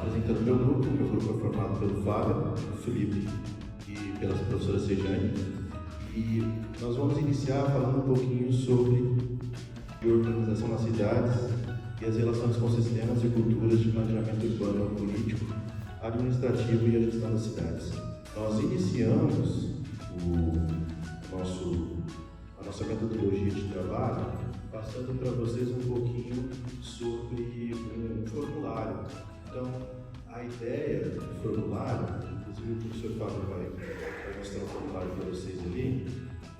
apresentando meu grupo é formado pelo Fábio, pelo Felipe e pela professora Sejane. E nós vamos iniciar falando um pouquinho sobre organização nas cidades e as relações com sistemas e culturas de planejamento urbano, político, administrativo e a gestão das cidades. Nós iniciamos a nossa metodologia de trabalho passando para vocês um pouquinho sobre um formulário. Então, a ideia do formulário, inclusive o professor Fábio vai mostrar o formulário para vocês ali,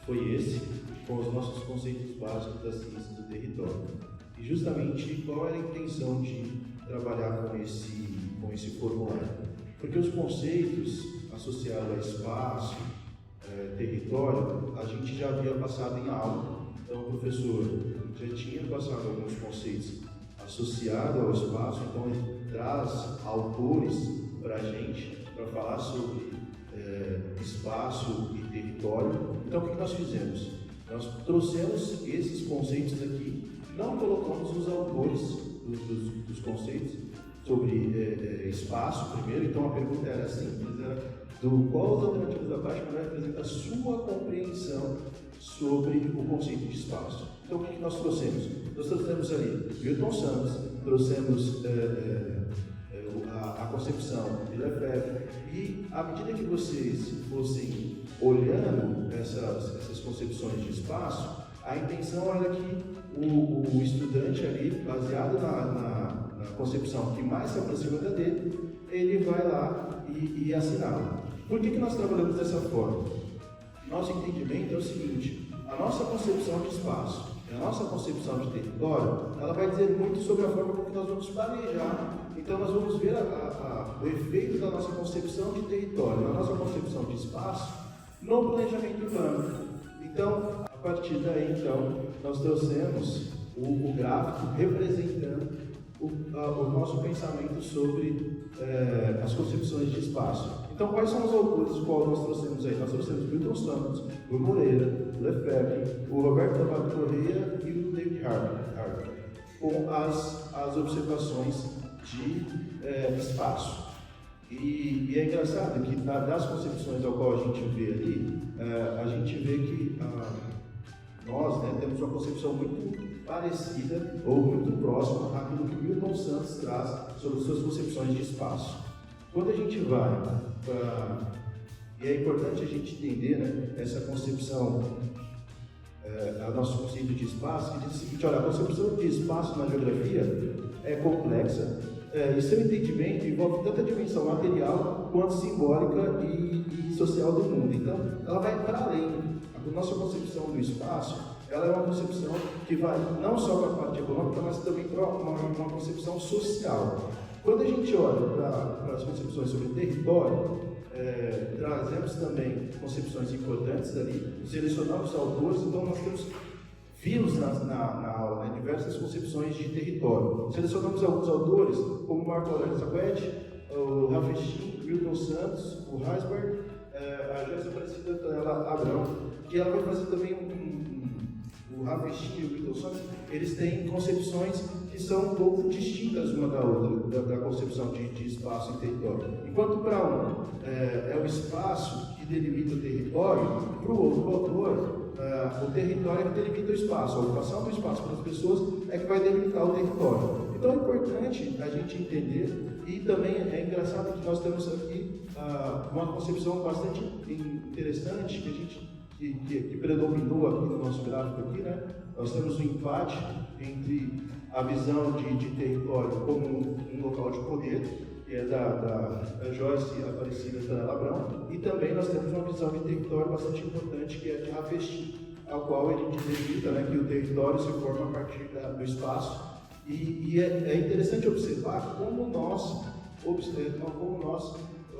foi esse, com os nossos conceitos básicos da ciência do território. E justamente qual era a intenção de trabalhar com esse formulário? Porque os conceitos associados a espaço, território, a gente já havia passado em aula. Então, o professor já tinha passado alguns conceitos associados ao espaço, então ele traz autores para a gente, para falar sobre espaço e território. Então, o que nós fizemos? Nós trouxemos esses conceitos aqui, não colocamos os autores dos conceitos sobre espaço primeiro. Então, a pergunta era simples, era qual as alternativas abaixo vai representar a sua compreensão sobre o conceito de espaço. Então, o que nós trouxemos? Nós trouxemos ali Milton Santos, trouxemos a concepção de Lefebvre, e à medida que vocês fossem olhando essas concepções de espaço, a intenção era que o estudante ali, baseado na concepção que mais se aproxima da dele, ele vai lá e assinala. Por que nós trabalhamos dessa forma? Nosso entendimento é o seguinte: a nossa concepção de espaço e a nossa concepção de território, ela vai dizer muito sobre a forma como nós vamos planejar. Então, nós vamos ver o efeito da nossa concepção de território, da nossa concepção de espaço, no planejamento urbano. Então, a partir daí, nós trouxemos o gráfico representando o nosso pensamento sobre as concepções de espaço. Então, quais são os autores dos quais nós trouxemos aí? Nós trouxemos Milton Santos, o Moreira, o Lefebvre, o Roberto Amado Correia e o David Harvey, com as observações de espaço. E é engraçado que das concepções ao qual a gente vê ali, a gente vê que nós temos uma concepção muito parecida ou muito próxima àquilo que Milton Santos traz sobre suas concepções de espaço. Quando a gente vai para... E é importante a gente entender essa concepção, a nosso conceito de espaço, que diz o seguinte: olha, a concepção de espaço na geografia é complexa, e seu entendimento envolve tanto a dimensão material quanto simbólica e social do mundo. Então, ela vai para além. A nossa concepção do espaço, ela é uma concepção que vai não só para a parte econômica, mas também para uma concepção social. Quando a gente olha para as concepções sobre território, trazemos também concepções importantes ali, selecionamos autores. Então nós vimos na aula diversas concepções de território. Selecionamos alguns autores, como Marco Aurélio Sacquetti, o Ralph Stein, Milton Santos, o Heisberg, a Joyce Aparecida Antonella Abrão, que ela vai fazer também o Ralph Stein e o Milton Santos. Eles têm concepções que são um pouco distintas uma da outra, da concepção de espaço e território. Enquanto para um é o espaço que delimita o território, para o outro autor, o território é que delimita o espaço. A ocupação do espaço para as pessoas é que vai delimitar o território. Então é importante a gente entender, e também é engraçado que nós temos aqui uma concepção bastante interessante que predominou aqui no nosso gráfico aqui, Nós temos um empate entre a visão de território como um local de poder, que é da Joyce Aparecida Antonella Abrão, e também nós temos uma visão de território bastante importante, que é de Ralph Stein, ao qual ele acredita que o território se forma a partir do espaço. E é interessante observar como nós,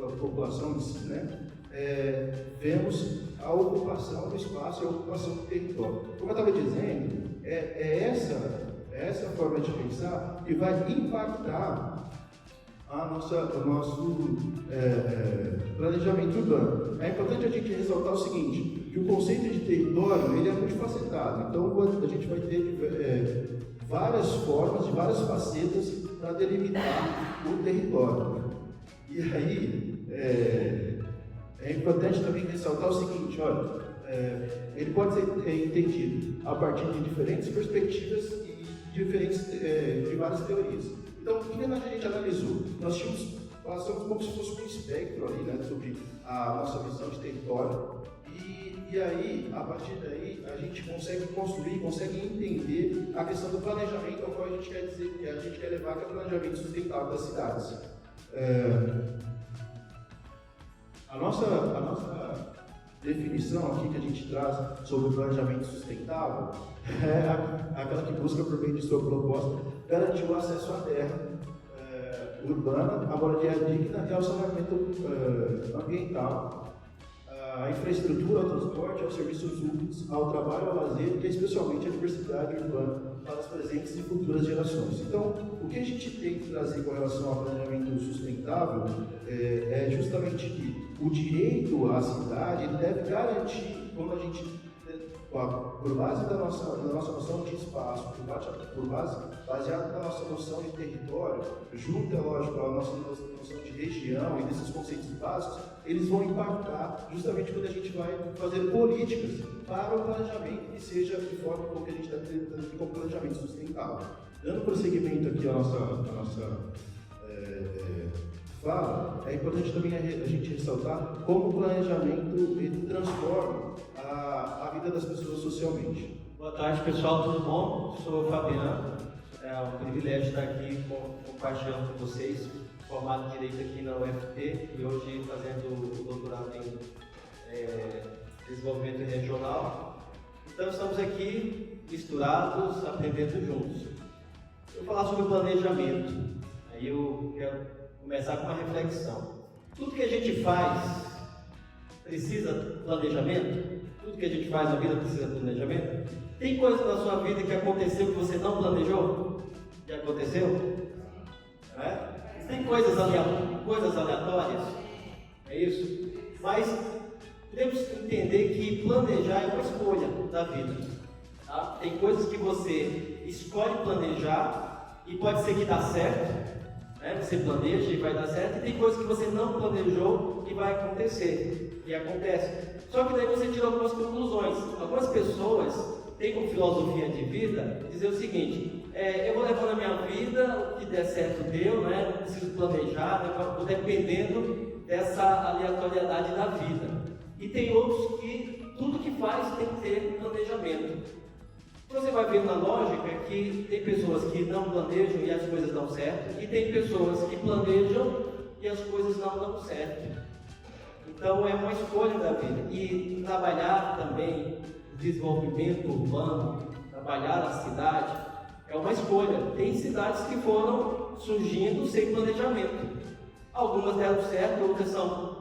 a população em si, vemos a ocupação do espaço e a ocupação do território. Como eu estava dizendo, essa forma de pensar que vai impactar o nosso planejamento urbano. É importante a gente ressaltar o seguinte, que o conceito de território ele é multifacetado. Então a gente vai ter várias formas, de várias facetas para delimitar o território. E aí, é importante também ressaltar o seguinte, olha, ele pode ser entendido a partir de diferentes perspectivas e de várias teorias. Então, o que a gente analisou? Nós passamos como se fosse um espectro ali, né, sobre a nossa visão de território. E aí, a partir daí, a gente consegue construir, consegue entender a questão do planejamento ao qual a gente quer dizer, que a gente quer levar, que é o planejamento sustentável das cidades. A nossa definição aqui que a gente traz sobre o planejamento sustentável é aquela que busca, por meio de sua proposta, garantir o acesso à terra urbana, a moradia digna e ao saneamento ambiental, a infraestrutura, ao transporte, aos serviços públicos, ao trabalho, ao lazer e especialmente à diversidade urbana para as presentes e futuras gerações. Então, o que a gente tem que trazer com relação ao planejamento sustentável é justamente que o direito à cidade deve garantir, quando a gente, por base da nossa noção de espaço, baseado na nossa noção de território, junto, é lógico, à nossa noção de região e desses conceitos básicos, eles vão impactar justamente quando a gente vai fazer políticas para o planejamento que seja de forma como que a gente está tentando aqui com o planejamento sustentável. Dando prosseguimento aqui à nossa fala, é importante também a gente ressaltar como o planejamento ele transforma a vida das pessoas socialmente. Boa tarde, pessoal, tudo bom? Sou o Fabiano, é um privilégio estar aqui compartilhando com vocês, formado em Direito aqui na UFT e hoje fazendo o doutorado em Desenvolvimento Regional. Então estamos aqui misturados, aprendendo juntos. Eu vou falar sobre planejamento, aí eu quero começar com uma reflexão. Tudo que a gente faz precisa de planejamento? Tudo que a gente faz na vida precisa de planejamento? Tem coisa na sua vida que aconteceu que você não planejou? Que aconteceu? Tem coisas aleatórias? É isso? Mas temos que entender que planejar é uma escolha da vida. Tá? Tem coisas que você escolhe planejar e pode ser que dá certo. Você planeja e vai dar certo, e tem coisas que você não planejou e vai acontecer, e acontece. Só que daí você tira algumas conclusões. Algumas pessoas têm como filosofia de vida dizer o seguinte: eu vou levando a minha vida, o que der certo deu, não preciso planejar, vou dependendo dessa aleatoriedade da vida. E tem outros que tudo que faz tem que ter planejamento. Você vai ver na lógica que tem pessoas que não planejam e as coisas dão certo, e tem pessoas que planejam e as coisas não dão certo. Então é uma escolha da vida. E trabalhar também o desenvolvimento urbano, trabalhar a cidade, é uma escolha. Tem cidades que foram surgindo sem planejamento. Algumas deram certo, outras são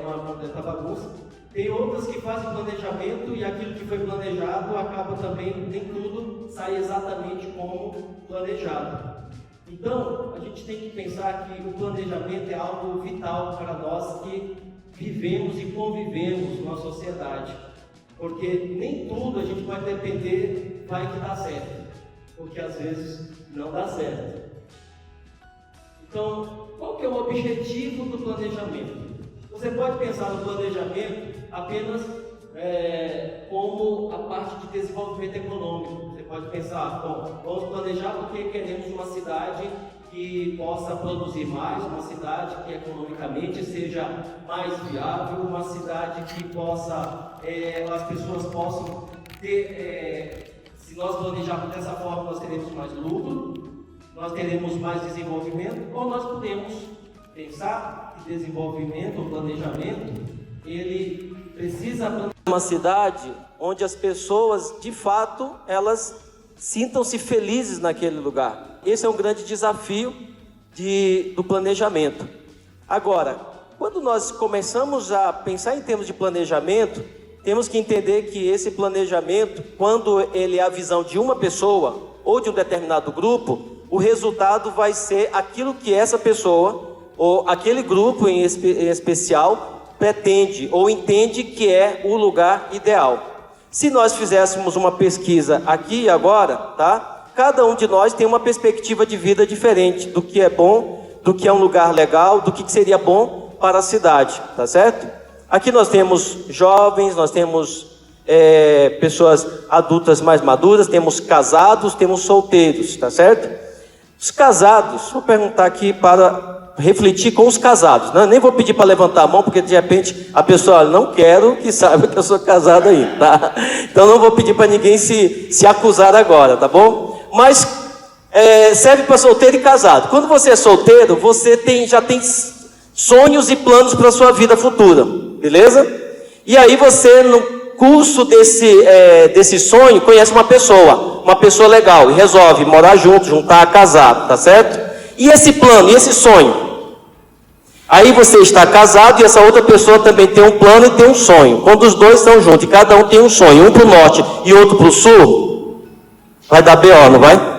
uma completa bagunça. Tem outras que fazem planejamento e aquilo que foi planejado acaba também, nem tudo sai exatamente como planejado. Então, a gente tem que pensar que o planejamento é algo vital para nós que vivemos e convivemos numa sociedade. Porque nem tudo a gente pode depender, vai que dá certo. Porque às vezes não dá certo. Então, qual que é o objetivo do planejamento? Você pode pensar no planejamento apenas como a parte de desenvolvimento econômico. Você pode pensar, bom, vamos planejar porque queremos uma cidade que possa produzir mais, uma cidade que economicamente seja mais viável, uma cidade que possa, as pessoas possam ter, se nós planejarmos dessa forma, nós teremos mais lucro, nós teremos mais desenvolvimento, ou nós podemos pensar que desenvolvimento ou planejamento, ele precisa planejar uma cidade onde as pessoas, de fato, elas sintam-se felizes naquele lugar. Esse é um grande desafio do planejamento. Agora, quando nós começamos a pensar em termos de planejamento, temos que entender que esse planejamento, quando ele é a visão de uma pessoa ou de um determinado grupo, o resultado vai ser aquilo que essa pessoa ou aquele grupo em especial pretende ou entende que é o lugar ideal. Se nós fizéssemos uma pesquisa aqui e agora, tá? Cada um de nós tem uma perspectiva de vida diferente do que é bom, do que é um lugar legal, do que seria bom para a cidade, tá certo? Aqui nós temos jovens, nós temos pessoas adultas mais maduras, temos casados, temos solteiros, tá certo? Os casados, vou perguntar aqui para refletir com os casados, né? Nem vou pedir para levantar a mão, porque de repente a pessoa, olha, não quero que saiba que eu sou casado ainda, tá? Então não vou pedir para ninguém se acusar agora, tá bom? Mas serve para solteiro e casado. Quando você é solteiro, você já tem sonhos e planos para a sua vida futura, beleza? E aí você, no curso desse sonho, conhece uma pessoa legal, e resolve morar junto, juntar, casar, tá certo? E esse plano, e esse sonho? Aí você está casado e essa outra pessoa também tem um plano e tem um sonho. Quando os dois estão juntos e cada um tem um sonho, um para o norte e outro para o sul, vai dar BO, não vai?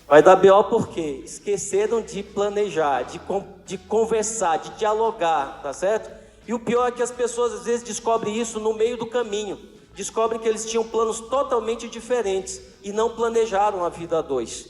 Vai dar BO porque esqueceram de planejar, de conversar, de dialogar, tá certo? E o pior é que as pessoas às vezes descobrem isso no meio do caminho. Descobrem que eles tinham planos totalmente diferentes e não planejaram a vida a dois.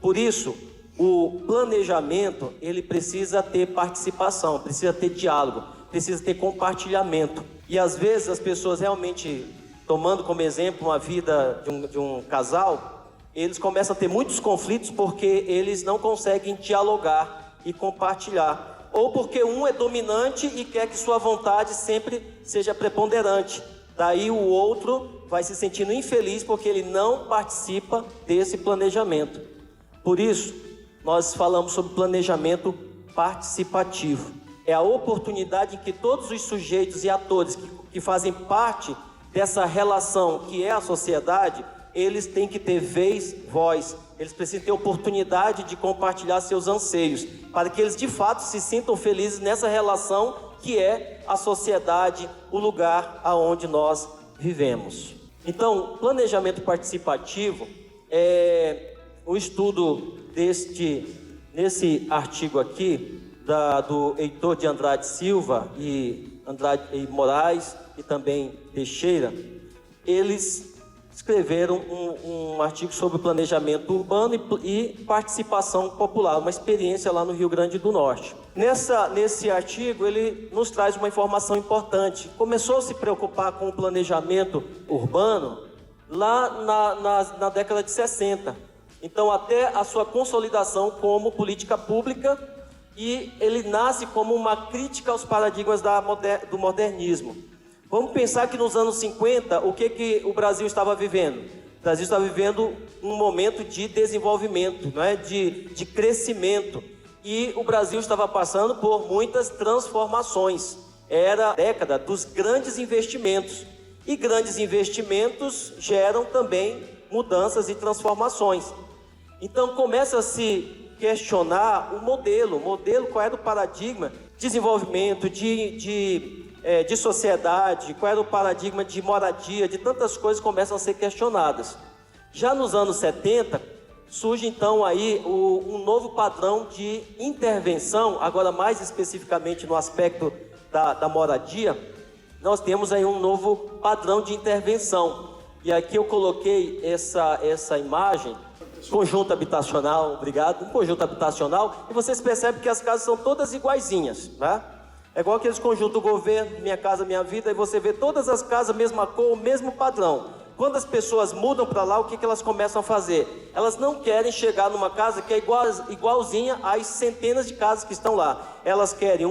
Por isso, o planejamento, ele precisa ter participação, precisa ter diálogo, precisa ter compartilhamento. E às vezes as pessoas realmente, tomando como exemplo uma vida de um casal, eles começam a ter muitos conflitos porque eles não conseguem dialogar e compartilhar. Ou porque um é dominante e quer que sua vontade sempre seja preponderante. Daí o outro vai se sentindo infeliz porque ele não participa desse planejamento. Por isso, nós falamos sobre planejamento participativo. É a oportunidade em que todos os sujeitos e atores que fazem parte dessa relação que é a sociedade, eles têm que ter vez, voz, eles precisam ter oportunidade de compartilhar seus anseios, para que eles de fato se sintam felizes nessa relação que é a sociedade, o lugar aonde nós vivemos. Então, planejamento participativo é o estudo nesse artigo aqui, do Heitor de Andrade Silva e Moraes e também Teixeira. Eles escreveram um artigo sobre planejamento urbano e participação popular, uma experiência lá no Rio Grande do Norte. Nesse artigo, ele nos traz uma informação importante. Começou a se preocupar com o planejamento urbano lá na década de 60. Então, até a sua consolidação como política pública, e ele nasce como uma crítica aos paradigmas do modernismo. Vamos pensar que nos anos 50, o que o Brasil estava vivendo? O Brasil estava vivendo um momento de desenvolvimento, não é? de crescimento. E o Brasil estava passando por muitas transformações. Era a década dos grandes investimentos. E grandes investimentos geram também mudanças e transformações. Então começa a se questionar o modelo, qual era o paradigma de desenvolvimento, de sociedade, qual era o paradigma de moradia, de tantas coisas começam a ser questionadas. Já nos anos 70, surge então aí um novo padrão de intervenção, agora mais especificamente no aspecto da moradia, nós temos aí um novo padrão de intervenção. E aqui eu coloquei essa imagem, conjunto habitacional, obrigado, um conjunto habitacional, e vocês percebem que as casas são todas iguaizinhas, né? É igual aqueles conjuntos do governo, Minha Casa Minha Vida, e você vê todas as casas, mesma cor, mesmo padrão. Quando as pessoas mudam para lá, o que elas começam a fazer? Elas não querem chegar numa casa que é igualzinha às centenas de casas que estão lá. Elas querem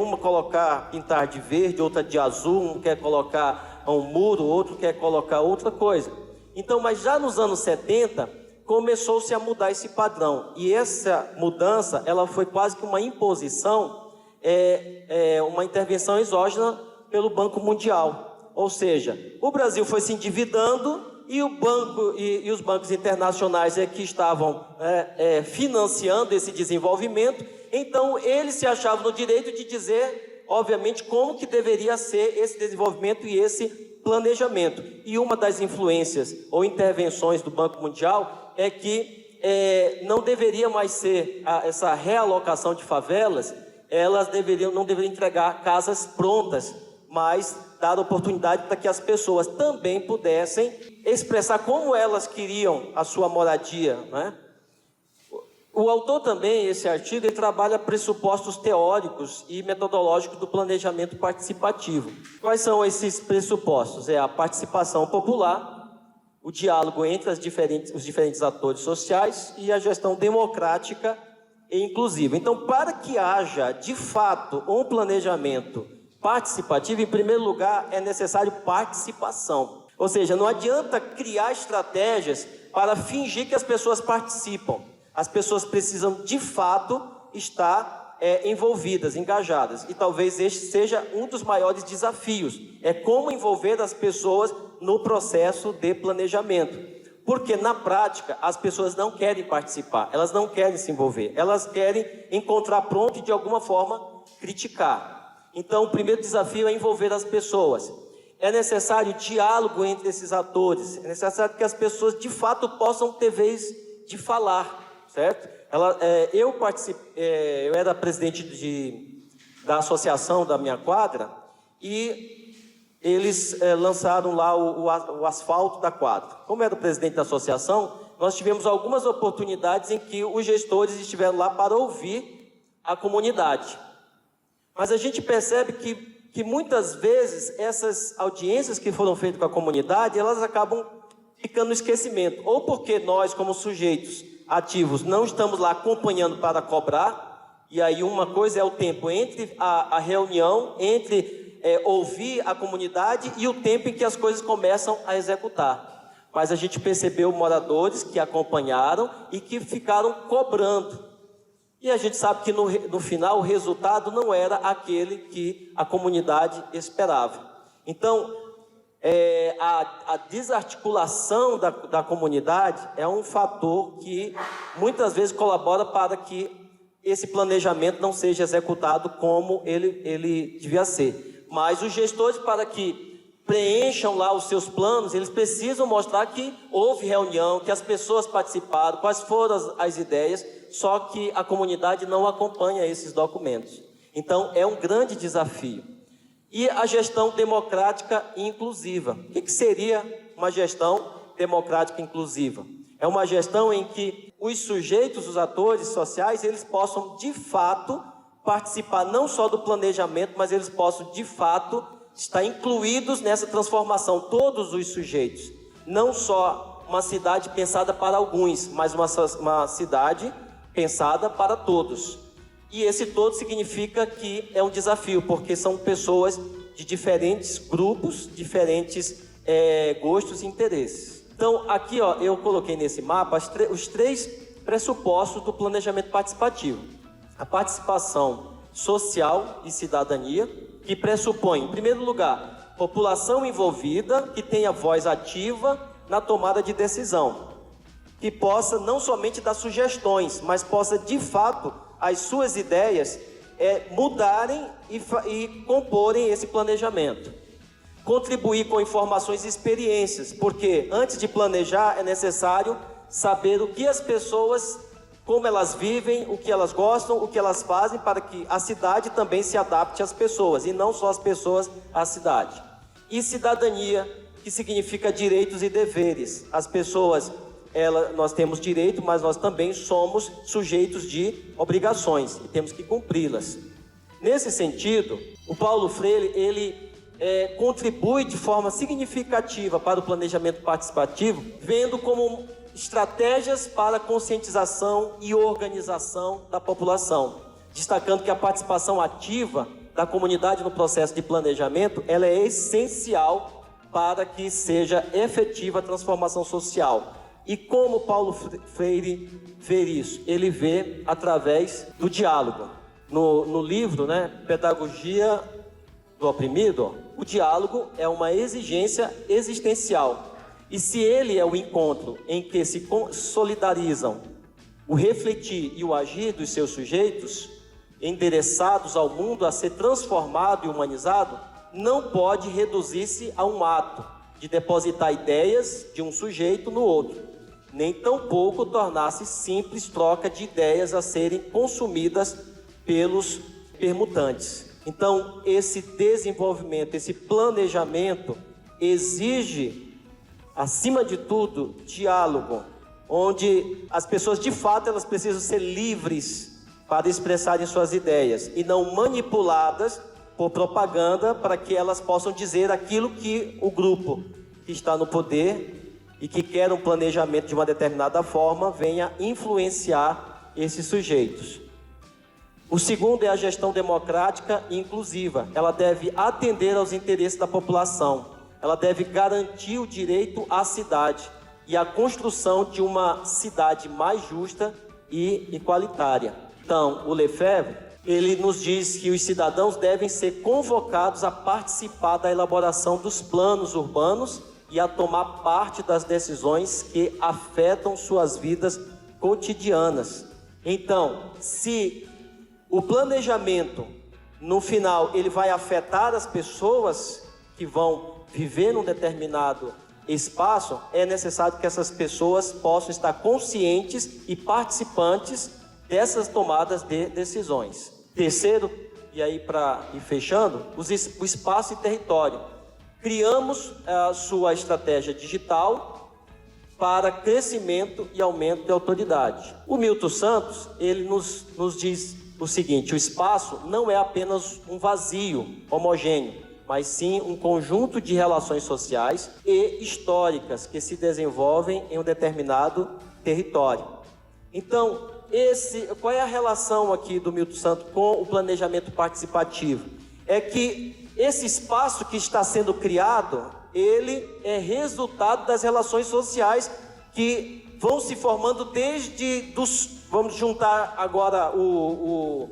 pintar de verde, outra de azul, um quer colocar um muro, outro quer colocar outra coisa. Então, mas já nos anos 70, começou-se a mudar esse padrão. E essa mudança, ela foi quase que uma imposição, uma intervenção exógena pelo Banco Mundial. Ou seja, o Brasil foi se endividando e os bancos internacionais que estavam financiando esse desenvolvimento. Então, eles se achavam no direito de dizer, obviamente, como que deveria ser esse desenvolvimento e esse planejamento. E uma das influências ou intervenções do Banco Mundial é que não deveria mais ser essa realocação de favelas, elas não deveriam entregar casas prontas, mas dar oportunidade para que as pessoas também pudessem expressar como elas queriam a sua moradia, né? O autor também, esse artigo, ele trabalha pressupostos teóricos e metodológicos do planejamento participativo. Quais são esses pressupostos? É a participação popular, o diálogo entre os diferentes atores sociais e a gestão democrática e inclusiva. Então, para que haja, de fato, um planejamento participativo, em primeiro lugar, é necessário participação. Ou seja, não adianta criar estratégias para fingir que as pessoas participam. As pessoas precisam, de fato, estar envolvidas, engajadas. E talvez este seja um dos maiores desafios. É como envolver as pessoas no processo de planejamento. Porque, na prática, as pessoas não querem participar, elas não querem se envolver. Elas querem encontrar pronto e, de alguma forma, criticar. Então, o primeiro desafio é envolver as pessoas. É necessário diálogo entre esses atores. É necessário que as pessoas, de fato, possam ter vez de falar. Certo? Eu era presidente da associação da minha quadra e eles lançaram lá o asfalto da quadra. Como era o presidente da associação, nós tivemos algumas oportunidades em que os gestores estiveram lá para ouvir a comunidade. Mas a gente percebe que muitas vezes essas audiências que foram feitas com a comunidade, elas acabam ficando no esquecimento. Ou porque nós, como sujeitos ativos, não estamos lá acompanhando para cobrar, e aí uma coisa é o tempo entre a reunião, entre ouvir a comunidade e o tempo em que as coisas começam a executar. Mas a gente percebeu moradores que acompanharam e que ficaram cobrando. E a gente sabe que no final o resultado não era aquele que a comunidade esperava. Então, a desarticulação da comunidade é um fator que muitas vezes colabora para que esse planejamento não seja executado como ele devia ser. Mas os gestores, para que preencham lá os seus planos, eles precisam mostrar que houve reunião, que as pessoas participaram, quais foram as ideias, só que a comunidade não acompanha esses documentos. Então, é um grande desafio. E a gestão democrática e inclusiva. O que seria uma gestão democrática e inclusiva? É uma gestão em que os sujeitos, os atores sociais, eles possam, de fato, participar não só do planejamento, mas eles possam, de fato, estar incluídos nessa transformação, todos os sujeitos. Não só uma cidade pensada para alguns, mas uma cidade pensada para todos. E esse todo significa que é um desafio, porque são pessoas de diferentes grupos, diferentes gostos e interesses. Então, aqui eu coloquei nesse mapa os três pressupostos do planejamento participativo. A participação social e cidadania, que pressupõe, em primeiro lugar, população envolvida, que tenha voz ativa na tomada de decisão, que possa não somente dar sugestões, mas possa, de fato, as suas ideias mudarem e comporem esse planejamento. Contribuir com informações e experiências, porque antes de planejar é necessário saber o que as pessoas, como elas vivem, o que elas gostam, o que elas fazem, para que a cidade também se adapte às pessoas, e não só as pessoas à cidade. E cidadania, que significa direitos e deveres. As pessoas, nós temos direito, mas nós também somos sujeitos de obrigações e temos que cumpri-las. Nesse sentido, o Paulo Freire, ele contribui de forma significativa para o planejamento participativo, vendo como estratégias para conscientização e organização da população, destacando que a participação ativa da comunidade no processo de planejamento, ela é essencial para que seja efetiva a transformação social. E como Paulo Freire vê isso? Ele vê através do diálogo. No livro, Pedagogia do Oprimido, o diálogo é uma exigência existencial. E se ele é o encontro em que se solidarizam o refletir e o agir dos seus sujeitos, endereçados ao mundo a ser transformado e humanizado, não pode reduzir-se a um ato de depositar ideias de um sujeito no outro, nem tampouco tornar-se simples troca de ideias a serem consumidas pelos permutantes. Então, esse desenvolvimento, esse planejamento exige, acima de tudo, diálogo, onde as pessoas de fato elas precisam ser livres para expressarem suas ideias e não manipuladas por propaganda para que elas possam dizer aquilo que o grupo que está no poder e que quer um planejamento de uma determinada forma venha influenciar esses sujeitos. O segundo é a gestão democrática e inclusiva. Ela deve atender aos interesses da população. Ela deve garantir o direito à cidade e a construção de uma cidade mais justa e igualitária. Então, o Lefebvre, ele nos diz que os cidadãos devem ser convocados a participar da elaboração dos planos urbanos e a tomar parte das decisões que afetam suas vidas cotidianas. Então, se o planejamento, no final, ele vai afetar as pessoas que vão viver num determinado espaço, é necessário que essas pessoas possam estar conscientes e participantes dessas tomadas de decisões. Terceiro, e aí para ir fechando, o espaço e território. Criamos a sua estratégia digital para crescimento e aumento de autoridade. O Milton Santos, ele nos diz o seguinte: o espaço não é apenas um vazio homogêneo, mas sim um conjunto de relações sociais e históricas que se desenvolvem em um determinado território. Então, qual é a relação aqui do Milton Santos com o planejamento participativo? É que esse espaço que está sendo criado, ele é resultado das relações sociais que vão se formando vamos juntar agora o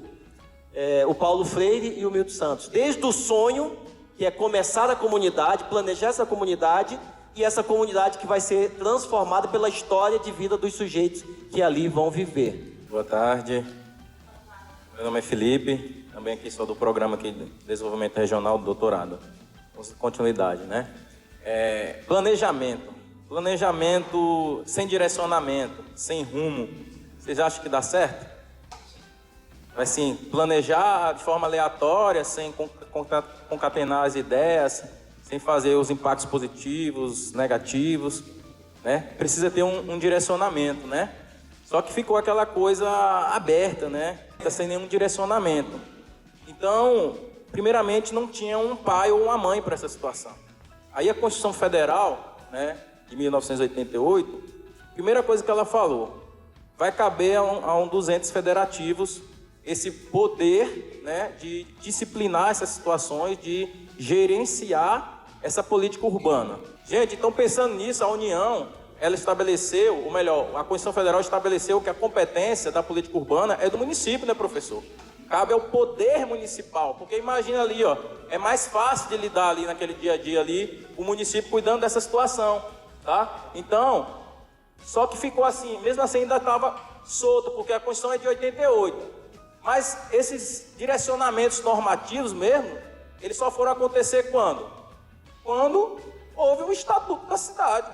Paulo Freire e o Milton Santos, desde o sonho, que é começar a comunidade, planejar essa comunidade, e essa comunidade que vai ser transformada pela história de vida dos sujeitos que ali vão viver. Boa tarde, meu nome é Felipe, também aqui sou do programa aqui de Desenvolvimento Regional do Doutorado. Vamos continuidade, né? Planejamento sem direcionamento, sem rumo, vocês acham que dá certo? Vai sim, planejar de forma aleatória, sem concatenar as ideias, sem fazer os impactos positivos, negativos, né? Precisa ter um direcionamento, né? Só que ficou aquela coisa aberta, né? Sem nenhum direcionamento. Então, primeiramente, não tinha um pai ou uma mãe para essa situação. Aí a Constituição Federal, né, de 1988, a primeira coisa que ela falou, vai caber a um dos entes federativos esse poder, né, de disciplinar essas situações, de gerenciar essa política urbana. Gente, então pensando nisso, a União, ela estabeleceu, ou melhor, a Constituição Federal estabeleceu que a competência da política urbana é do município, né, professor? Cabe ao poder municipal, porque imagina ali, ó, é mais fácil de lidar ali naquele dia a dia ali, o município cuidando dessa situação, tá? Então, só que ficou assim, mesmo assim ainda estava solto, porque a Constituição é de 88. Mas esses direcionamentos normativos mesmo, eles só foram acontecer quando? Quando houve o Estatuto da Cidade.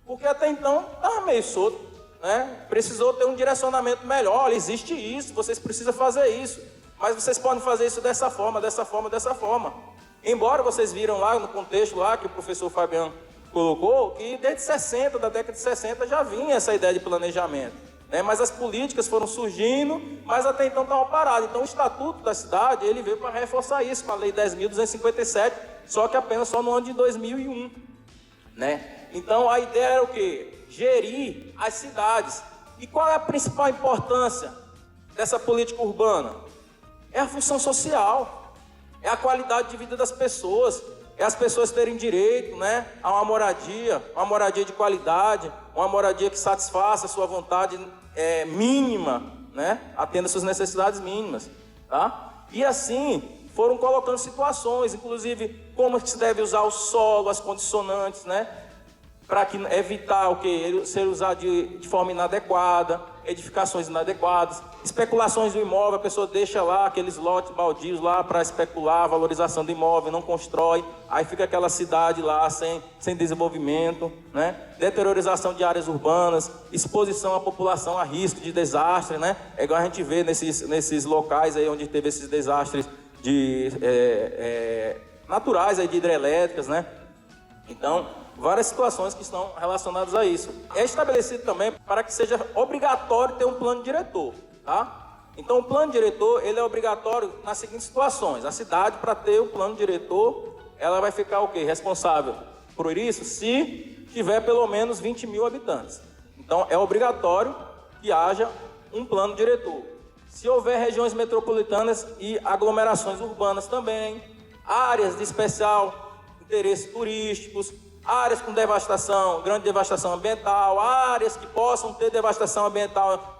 Porque até então estava meio solto, né? Precisou ter um direcionamento melhor. Olha, existe isso, vocês precisam fazer isso. Mas vocês podem fazer isso dessa forma, dessa forma, dessa forma. Embora vocês viram lá no contexto lá que o professor Fabiano colocou, que desde da década de 60 já vinha essa ideia de planejamento. Mas as políticas foram surgindo, mas até então estavam paradas. Então o Estatuto da Cidade, ele veio para reforçar isso, com a Lei 10.257, só que apenas só no ano de 2001. Então a ideia era o quê? Gerir as cidades. E qual é a principal importância dessa política urbana? É a função social, é a qualidade de vida das pessoas, é as pessoas terem direito, a uma moradia de qualidade, uma moradia que satisfaça a sua vontade mínima, atenda suas necessidades mínimas, tá? E assim foram colocando situações, inclusive como se deve usar o solo, as condicionantes, para evitar ser usado de forma inadequada, edificações inadequadas, especulações do imóvel, a pessoa deixa lá aqueles lotes baldios lá para especular a valorização do imóvel, não constrói, aí fica aquela cidade lá sem desenvolvimento, deteriorização de áreas urbanas, exposição à população a risco de desastre, É igual a gente vê nesses locais aí onde teve esses desastres naturais aí de hidrelétricas, Então, várias situações que estão relacionadas a isso. É estabelecido também para que seja obrigatório ter um plano diretor, tá? Então, o plano diretor, ele é obrigatório nas seguintes situações. A cidade, para ter o plano diretor, ela vai ficar o quê? Responsável por isso se tiver pelo menos 20 mil habitantes. Então, é obrigatório que haja um plano diretor. Se houver regiões metropolitanas e aglomerações urbanas também, áreas de especial interesses turísticos, áreas com devastação, grande devastação ambiental, áreas que possam ter devastação ambiental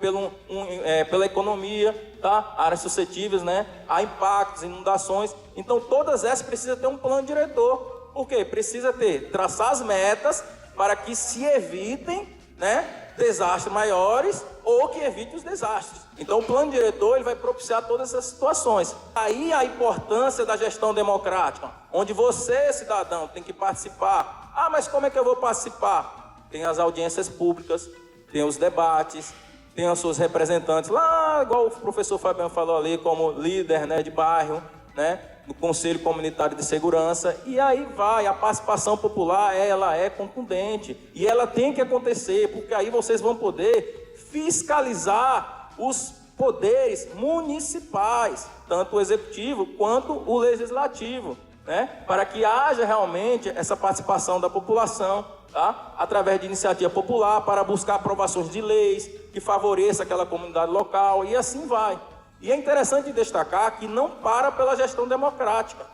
pela economia, tá? Áreas suscetíveis, né, a impactos, inundações. Então, todas essas precisam ter um plano diretor. Por quê? Precisa traçar as metas para que se evitem, né, desastres maiores ou que evite os desastres. Então, o plano diretor ele vai propiciar todas essas situações. Aí a importância da gestão democrática, onde você, cidadão, tem que participar. Ah, mas como é que eu vou participar? Tem as audiências públicas, tem os debates, tem os seus representantes lá, igual o professor Fabiano falou ali, como líder, né, de bairro, né, do Conselho Comunitário de Segurança, e aí vai, a participação popular, ela é contundente, e ela tem que acontecer, porque aí vocês vão poder fiscalizar os poderes municipais, tanto o executivo quanto o legislativo, né, para que haja realmente essa participação da população, tá, através de iniciativa popular, para buscar aprovações de leis que favoreçam aquela comunidade local, e assim vai. E é interessante destacar que não para pela gestão democrática,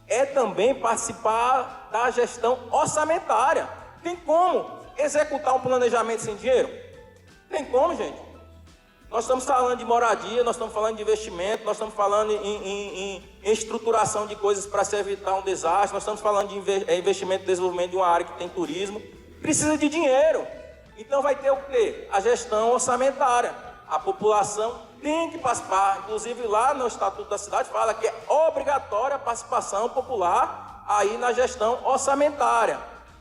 é também participar da gestão orçamentária. Tem como executar um planejamento sem dinheiro? Tem como, gente? Nós estamos falando de moradia, nós estamos falando de investimento, nós estamos falando em estruturação de coisas para se evitar um desastre, nós estamos falando de investimento e desenvolvimento de uma área que tem turismo. Precisa de dinheiro. Então vai ter o quê? A gestão orçamentária. A população tem que participar, inclusive lá no Estatuto da Cidade fala que é obrigatória a participação popular aí na gestão orçamentária.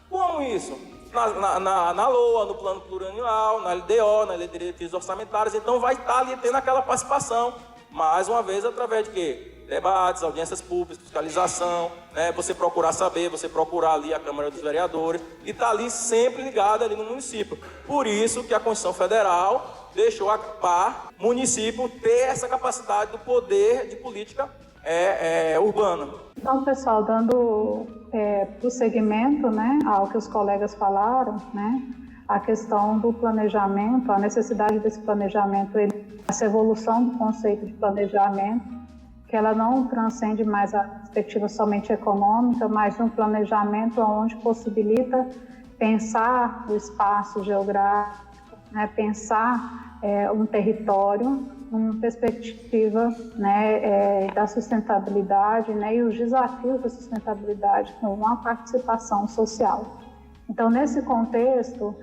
Como isso? Na LOA, no Plano Plurianual, na LDO, na Lei de Diretrizes Orçamentárias, então vai estar ali tendo aquela participação, mais uma vez através de quê? Debates, audiências públicas, fiscalização, né? Você procurar saber, você procurar ali a Câmara dos Vereadores e tá ali sempre ligado ali no município. Por isso que a Constituição Federal deixou a par município ter essa capacidade do poder de política urbana. Então, pessoal, dando prosseguimento, né, ao que os colegas falaram, né, a questão do planejamento, a necessidade desse planejamento, essa evolução do conceito de planejamento, que ela não transcende mais a perspectiva somente econômica, mas um planejamento onde possibilita pensar o espaço geográfico, né, pensar um território, uma perspectiva, né, da sustentabilidade, né, e os desafios da sustentabilidade com uma participação social. Então, nesse contexto,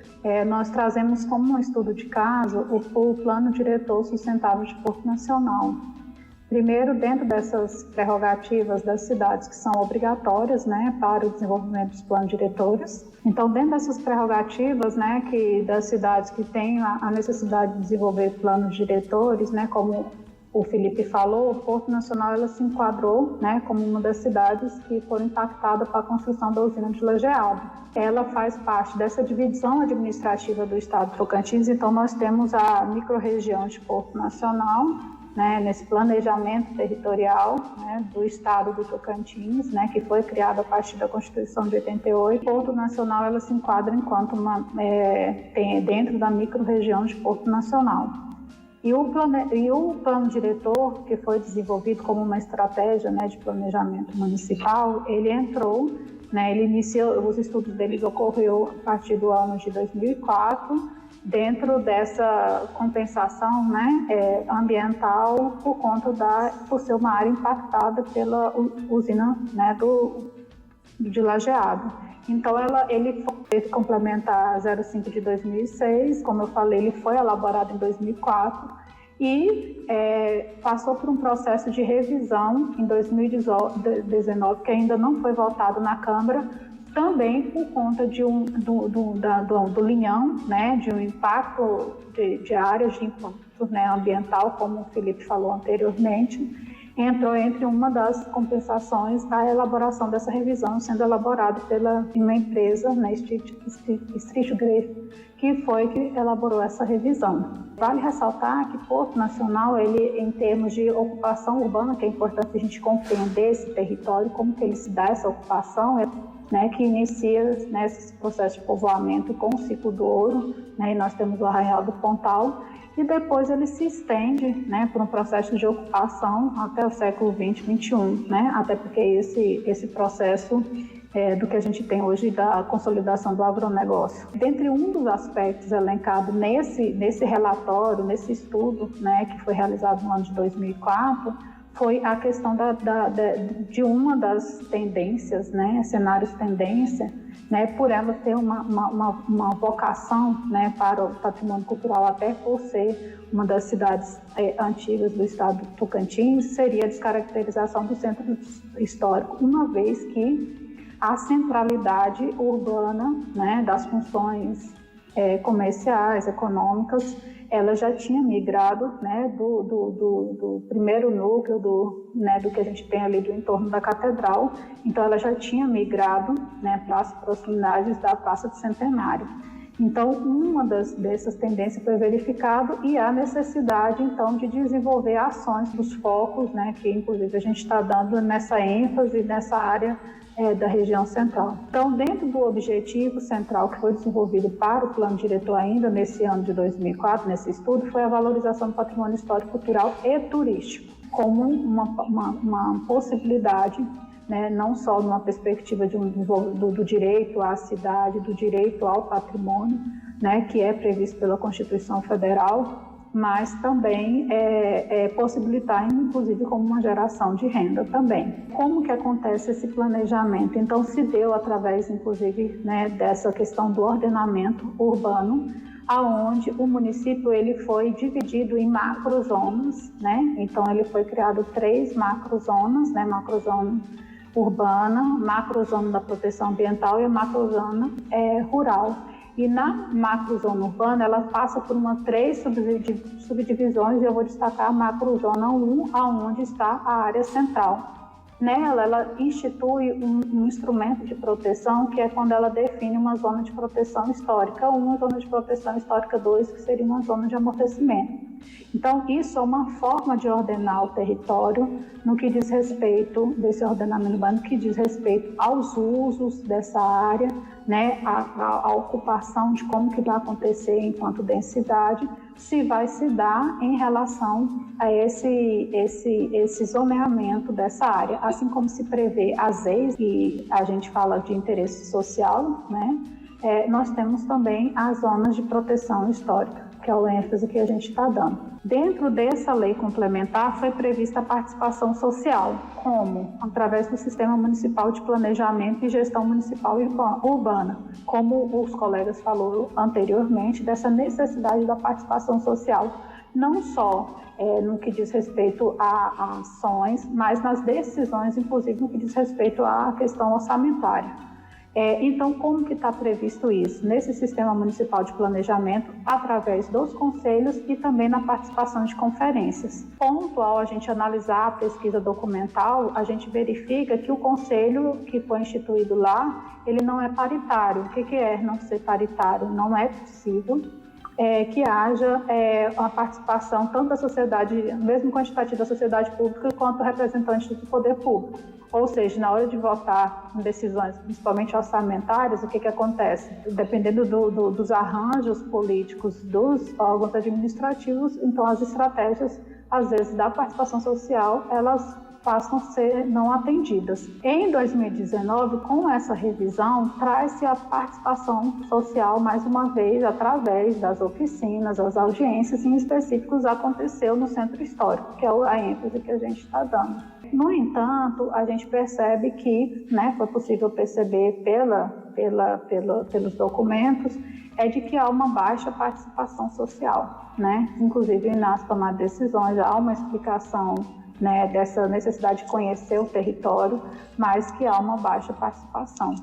nós trazemos como um estudo de caso o Plano Diretor Sustentável de Porto Nacional. Primeiro, dentro dessas prerrogativas das cidades que são obrigatórias, né, para o desenvolvimento dos planos diretores. Então, dentro dessas prerrogativas, né, que das cidades que têm a necessidade de desenvolver planos diretores, né, como o Felipe falou, Porto Nacional ela se enquadrou, né, como uma das cidades que foram impactadas para a construção da usina de Lajeado. Ela faz parte dessa divisão administrativa do estado de Tocantins, então nós temos a microrregião de Porto Nacional, né, nesse planejamento territorial, né, do estado do Tocantins, né, que foi criado a partir da Constituição de 88. Porto Nacional ela se enquadra enquanto dentro da microrregião de Porto Nacional. E o plano diretor, que foi desenvolvido como uma estratégia, né, de planejamento municipal, ele entrou, né, ele iniciou, os estudos deles ocorreu a partir do ano de 2004, dentro dessa compensação, né, ambiental por ser uma área impactada pela usina, né, de Lajeado. Então, ele foi complementar 05 de 2006, como eu falei, ele foi elaborado em 2004 e passou por um processo de revisão em 2019, que ainda não foi votado na Câmara, também por conta do linhão, né, de um impacto de áreas de impacto, né, ambiental, como o Felipe falou anteriormente. entrou entre uma das compensações a elaboração dessa revisão, sendo elaborada pela uma empresa, né, Street Graph, que foi que elaborou essa revisão. Vale ressaltar que Porto Nacional, ele, em termos de ocupação urbana, que é importante a gente compreender esse território, como que ele se dá essa ocupação, né, que inicia nesse processo de povoamento com o ciclo do ouro, né, e nós temos o Arraial do Pontal, e depois ele se estende, né, por um processo de ocupação até o século XX, XXI, né, até porque esse processo do que a gente tem hoje da consolidação do agronegócio. Dentre um dos aspectos elencados nesse relatório, nesse estudo, né, que foi realizado no ano de 2004, foi a questão de uma das tendências, né, cenários tendência, né, por ela ter uma vocação, né, para o patrimônio cultural, até por ser uma das cidades antigas do estado do Tocantins, seria a descaracterização do centro histórico, uma vez que a centralidade urbana, né, das funções comerciais, econômicas, ela já tinha migrado, né, do primeiro núcleo do que a gente tem ali do entorno da catedral, então ela já tinha migrado, né, para as proximidades da Praça do Centenário. Então, uma dessas tendências foi verificado e há necessidade, então, de desenvolver ações dos focos, né, que inclusive a gente está dando nessa ênfase nessa área da região central. Então, dentro do objetivo central que foi desenvolvido para o plano diretor ainda nesse ano de 2004, nesse estudo, foi a valorização do patrimônio histórico, cultural e turístico, como uma possibilidade, né, não só numa perspectiva do direito à cidade, do direito ao patrimônio, né, que é previsto pela Constituição Federal, mas também possibilitar, inclusive, como uma geração de renda também. Como que acontece esse planejamento? Então, se deu através, inclusive, né, dessa questão do ordenamento urbano, aonde o município ele foi dividido em macrozonas, né? Então, ele foi criado 3 macrozonas, né? Macrozona urbana, macrozona da proteção ambiental e a macrozona rural. E na macrozona urbana, ela passa por 3 subdivisões, e eu vou destacar a macrozona 1, aonde está a área central. Nela, ela institui um instrumento de proteção, que é quando ela define uma zona de proteção histórica 1, uma zona de proteção histórica 2, que seria uma zona de amortecimento. Então, isso é uma forma de ordenar o território no que diz respeito, desse ordenamento urbano, que diz respeito aos usos dessa área, né, a ocupação de como que vai acontecer enquanto densidade, se vai se dar em relação a esse zoneamento dessa área, assim como se prevê as leis, que a gente fala de interesse social, né, nós temos também as zonas de proteção histórica, que é o ênfase que a gente está dando. Dentro dessa lei complementar foi prevista a participação social, como? Através do Sistema Municipal de Planejamento e Gestão Municipal Urbana, como os colegas falaram anteriormente, dessa necessidade da participação social, não só no que diz respeito a ações, mas nas decisões, inclusive no que diz respeito à questão orçamentária. Então, como que está previsto isso? Nesse Sistema Municipal de Planejamento, através dos conselhos e também na participação de conferências. Ponto ao a gente analisar a pesquisa documental, a gente verifica que o conselho que foi instituído lá, ele não é paritário. O que é não ser paritário? Não é possível que haja a participação tanto da sociedade, mesmo quantitativa da sociedade pública, quanto representantes do poder público. Ou seja, na hora de votar em decisões, principalmente orçamentárias, o que acontece? Dependendo dos arranjos políticos dos órgãos administrativos, então as estratégias, às vezes, da participação social, elas passam a ser não atendidas. Em 2019, com essa revisão, traz-se a participação social, mais uma vez, através das oficinas, as audiências, em específicos, aconteceu no Centro Histórico, que é a ênfase que a gente está dando. No entanto, a gente percebe que, né, foi possível perceber pelos documentos, de que há uma baixa participação social, né? Inclusive nas tomadas de decisões há uma explicação, né, dessa necessidade de conhecer o território, mas que há uma baixa participação.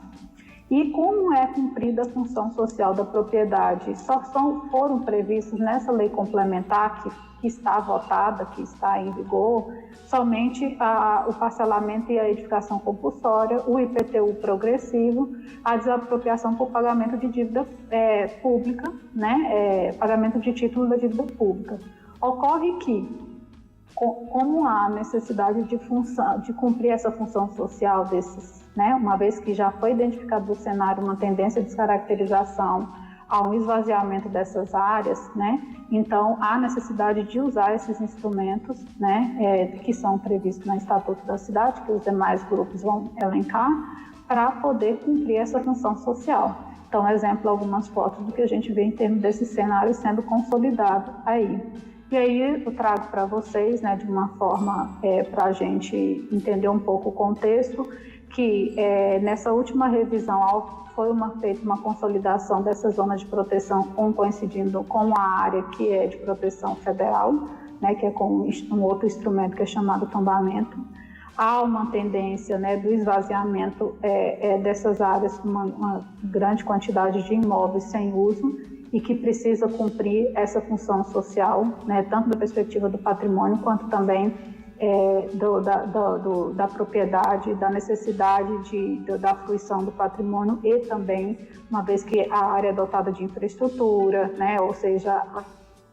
E como é cumprida a função social da propriedade? Só foram previstos nessa lei complementar que está votada, que está em vigor, somente o parcelamento e a edificação compulsória, o IPTU progressivo, a desapropriação por pagamento de dívida pública, né? Pagamento de título da dívida pública. Ocorre que, como há necessidade de cumprir essa função social desses, né, uma vez que já foi identificado no cenário uma tendência de descaracterização, a um esvaziamento dessas áreas, né, então há necessidade de usar esses instrumentos, né, que são previstos no Estatuto da Cidade, que os demais grupos vão elencar, para poder cumprir essa função social. Então, exemplo, algumas fotos do que a gente vê em termos desse cenário sendo consolidado aí. E aí eu trago para vocês, né, de uma forma para a gente entender um pouco o contexto, que nessa última revisão foi feita uma consolidação dessas zonas de proteção coincidindo com a área que é de proteção federal, né, que é com um outro instrumento que é chamado tombamento. Há uma tendência, né, do esvaziamento dessas áreas com uma grande quantidade de imóveis sem uso e que precisa cumprir essa função social, né, tanto da perspectiva do patrimônio quanto também da propriedade, da necessidade da fruição do patrimônio e também, uma vez que a área é dotada de infraestrutura, né, ou seja, a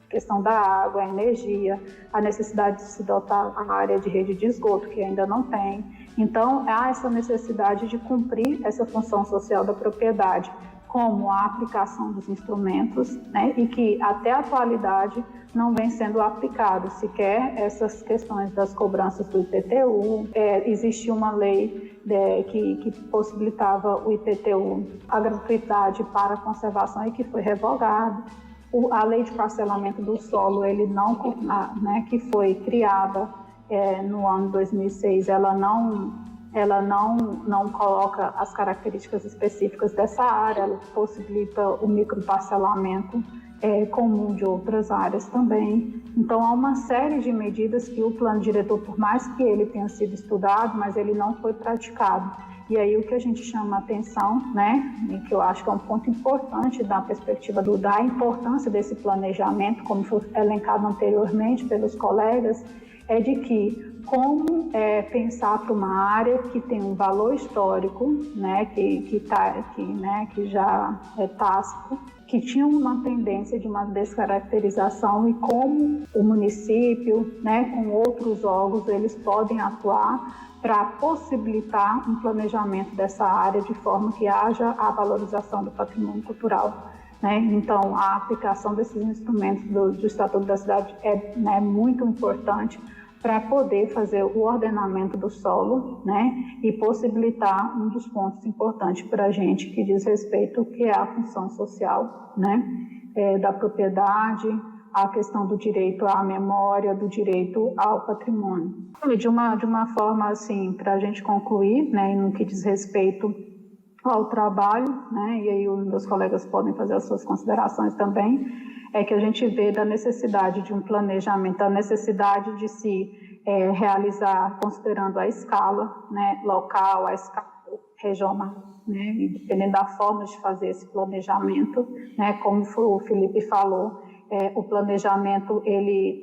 questão da água, a energia, a necessidade de se dotar a área de rede de esgoto, que ainda não tem. Então, há essa necessidade de cumprir essa função social da propriedade, como a aplicação dos instrumentos, né, e que até a atualidade não vem sendo aplicado sequer essas questões das cobranças do IPTU. Existia uma lei que possibilitava o IPTU, a gratuidade para a conservação, e que foi revogada. A lei de parcelamento do solo, que foi criada no ano 2006, ela não coloca as características específicas dessa área, ela possibilita o microparcelamento comum de outras áreas também. Então, há uma série de medidas que o plano diretor, por mais que ele tenha sido estudado, mas ele não foi praticado. E aí o que a gente chama a atenção, né, e que eu acho que é um ponto importante da perspectiva da importância desse planejamento, como foi elencado anteriormente pelos colegas, é de que como pensar para uma área que tem um valor histórico, né, que já é tácito, que tinha uma tendência de uma descaracterização, e como o município, né, com outros órgãos, eles podem atuar para possibilitar um planejamento dessa área de forma que haja a valorização do patrimônio cultural. Né? Então, a aplicação desses instrumentos do Estatuto da Cidade é muito importante para poder fazer o ordenamento do solo, né, e possibilitar um dos pontos importantes para a gente que diz respeito que é a função social, né, da propriedade, a questão do direito à memória, do direito ao patrimônio. De uma forma assim, para a gente concluir, né, no que diz respeito ao trabalho, né, e aí os meus colegas podem fazer as suas considerações também, é que a gente vê da necessidade de um planejamento, a necessidade de se realizar considerando a escala, né, local, a escala regional, né, dependendo da forma de fazer esse planejamento, né, como o Felipe falou, o planejamento,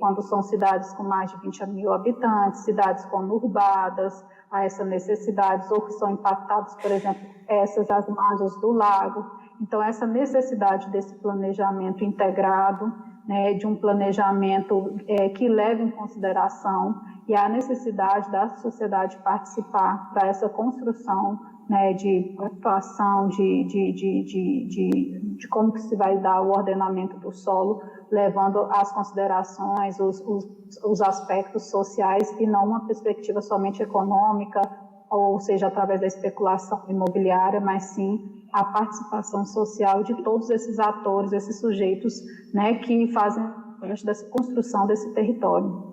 quando são cidades com mais de 20 mil habitantes, cidades conurbadas, há essa necessidade, ou que são impactadas, por exemplo, as margens do lago. Então, essa necessidade desse planejamento integrado, né, de um planejamento que leve em consideração, e a necessidade da sociedade participar para essa construção, né, de atuação, de como que se vai dar o ordenamento do solo, levando as considerações, os aspectos sociais, e não uma perspectiva somente econômica, ou seja, através da especulação imobiliária, mas sim a participação social de todos esses atores, esses sujeitos, né, que fazem parte dessa construção desse território.